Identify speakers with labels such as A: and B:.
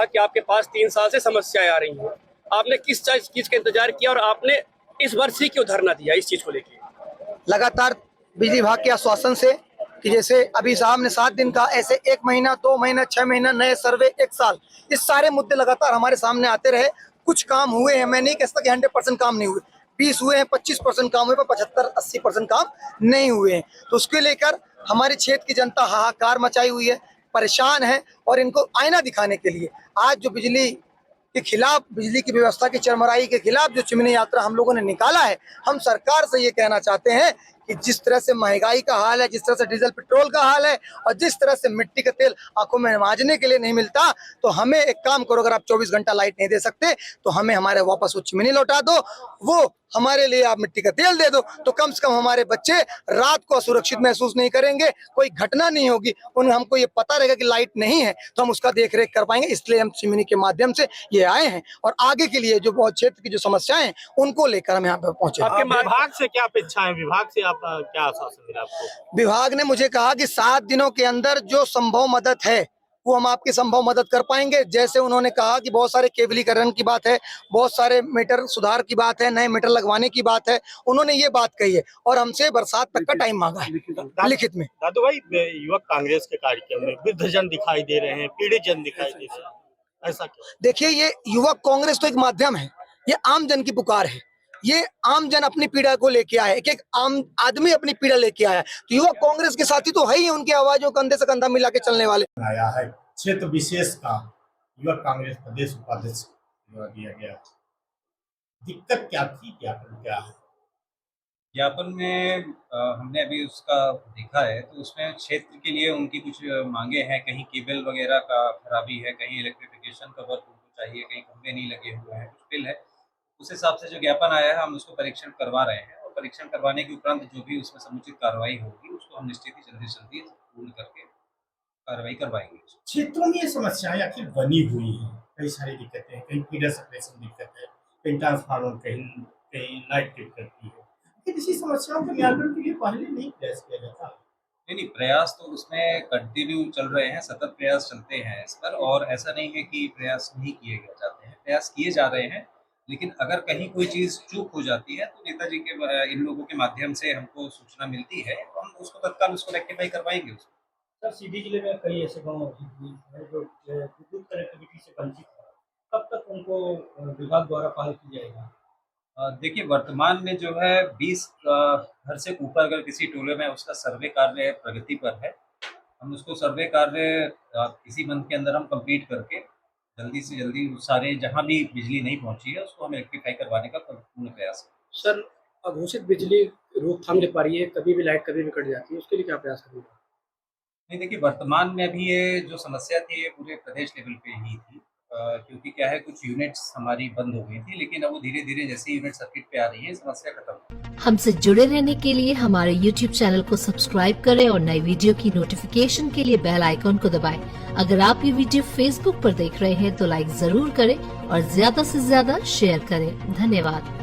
A: कि आपके पास 3 साल से समस्याएं आ रही हैं, आपने किस चीज का इंतजार किया और आपने इस वर्ष ही क्यों धरना दिया इस चीज को लेकर?
B: लगातार बिजली विभाग के आश्वासन से कि जैसे अभी साहब ने 7 दिन का, ऐसे 1 महीना, 2 महीना, 6 महीना, नए सर्वे, 1 साल, इस सारे मुद्दे लगातार हमारे सामने आते रहे। कुछ काम हुए हैं, मैं नहीं कह सकता कि 100% काम नहीं हुए, 20 हुए हैं, 25% काम हुए, पर 75-80% काम नहीं हुए हैं। तो उसके लेकर हमारे क्षेत्र की जनता हाहाकार मचाई हुई है, परेशान है। और इनको आईना दिखाने के लिए आज जो बिजली के खिलाफ, बिजली की व्यवस्था की चरमराई के खिलाफ जो चिमनी यात्रा हम लोगों ने निकाला है, हम सरकार से ये कहना चाहते हैं कि जिस तरह से महंगाई का हाल है, जिस तरह से डीजल पेट्रोल का हाल है और जिस तरह से मिट्टी का तेल आंखों में मांजने के लिए नहीं मिलता, तो हमें एक काम करो, अगर आप 24 घंटा लाइट नहीं दे सकते तो हमें हमारे वापस वो चिमनी लौटा दो, वो हमारे लिए आप मिट्टी का तेल दे दो, तो कम से कम हमारे बच्चे रात को असुरक्षित महसूस नहीं करेंगे, कोई घटना नहीं होगी, हमको ये पता रहेगा कि लाइट नहीं है तो हम उसका देख रेख कर पाएंगे। इसलिए हम चिमनी के माध्यम से ये आए हैं और आगे के लिए जो बहुत क्षेत्र की जो समस्याएं हैं उनको लेकर हम यहाँ पे पहुंचे।
C: आपके विभाग से क्या अपेक्षा है, विभाग से आप क्या आश्वासन मिला आपको?
B: विभाग ने मुझे कहा कि 7 दिनों के अंदर जो संभव मदद है वो हम आपकी संभव मदद कर पाएंगे। जैसे उन्होंने कहा कि बहुत सारे केबलीकरण की बात है, बहुत सारे मीटर सुधार की बात है, नए मीटर लगवाने की बात है, उन्होंने ये बात कही है और हमसे बरसात तक का टाइम मांगा है लिखित में।
C: दादू भाई, युवक कांग्रेस के कार्यक्रम में वृद्धजन दिखाई दे रहे हैं, पीड़ित जन दिखाई दे रहे हैं, ऐसा क्यों?
B: देखिए, ये युवक कांग्रेस तो एक माध्यम है, ये आम जन की पुकार है, ये आम जन अपनी पीड़ा को लेके आया है, एक आम आदमी अपनी पीड़ा लेके आया है, तो युवक कांग्रेस के साथी तो है ही, उनकी आवाजों कंधे से कंधा मिला के चलने वाले।
C: आया है क्षेत्र विशेष का युवक कांग्रेस प्रदेश उपाध्यक्ष दिया गया, दिक्कत क्या थी, ज्ञापन क्या है?
D: ज्ञापन में हमने अभी उसका देखा है, तो उसमें क्षेत्र के लिए उनकी कुछ मांगे हैं, कहीं केबल वगैरह का खराबी है, कहीं इलेक्ट्रिफिकेशन का वर्क उनको चाहिए, कहीं खंभे नहीं लगे हुए हैं, कुछ बिल है। उस हिसाब से जो ज्ञापन आया है हम उसको परीक्षण करवा रहे हैं और परीक्षण करवाने के उपरांत जो भी उसमें समुचित कार्रवाई होगी उसको हम निश्चित ही जल्दी से जल्दी पूर्ण करके कार्रवाई करवाएंगे।
C: क्षेत्रों में ये समस्याएं आखिर बनी हुई हैं, कई सारी दिक्कतें हैं, कहीं फीडर सेपरेशन दिक्कत है, कहीं ट्रांसफार्मर, कहीं लाइट ट्रिप करती है, लेकिन इसी समस्याओं के निराकरण के लिए पहले नहीं प्रयास किया जाता।
D: नहीं, प्रयास तो उसमें कंटिन्यू चल रहे हैं, सतत प्रयास चलते हैं इस पर, और ऐसा नहीं है कि प्रयास नहीं किए जाते हैं, प्रयास किए जा रहे हैं। लेकिन अगर कहीं कोई चीज़ चूक हो जाती है तो नेताजी के इन लोगों के माध्यम से हमको सूचना मिलती है, तो हम उसको तत्काल उसको रेक्टिफाई करवाएंगे।
E: सर, सीधी जिले में कई ऐसे गाँव हैं जो विद्युत कनेक्टिविटी से वंचित है, कब तक उनको विभाग द्वारा पहल की जाएगा?
D: देखिए, वर्तमान में जो है 20 घर से ऊपर अगर किसी टोले में उसका सर्वे कार्य प्रगति पर है, हम उसको सर्वे कार्य इसी मंथ के अंदर हम कंप्लीट करके जल्दी से जल्दी सारे जहाँ भी बिजली नहीं पहुँची है उसको हम रेक्टिफाई करवाने का पूर्ण प्रयास है।
E: सर, अघोषित बिजली रोकथाम ले पा रही है, कभी भी लाइट कभी भी कट जाती है, उसके लिए क्या प्रयास करेंगे?
D: नहीं, देखिए, वर्तमान में अभी ये जो समस्या थी ये पूरे प्रदेश लेवल पे ही थी, क्योंकि क्या है, कुछ यूनिट्स हमारी बंद हो गई थी, लेकिन अब वो धीरे धीरे जैसे यूनिट सर्किट पे आ रही है समस्या खत्म।
F: हमसे जुड़े रहने के लिए हमारे YouTube चैनल को सब्सक्राइब करें और नई वीडियो की नोटिफिकेशन के लिए बेल आइकॉन को दबाएं। अगर आप ये वीडियो Facebook पर देख रहे हैं तो लाइक जरूर करें और ज्यादा से ज्यादा शेयर करें। धन्यवाद।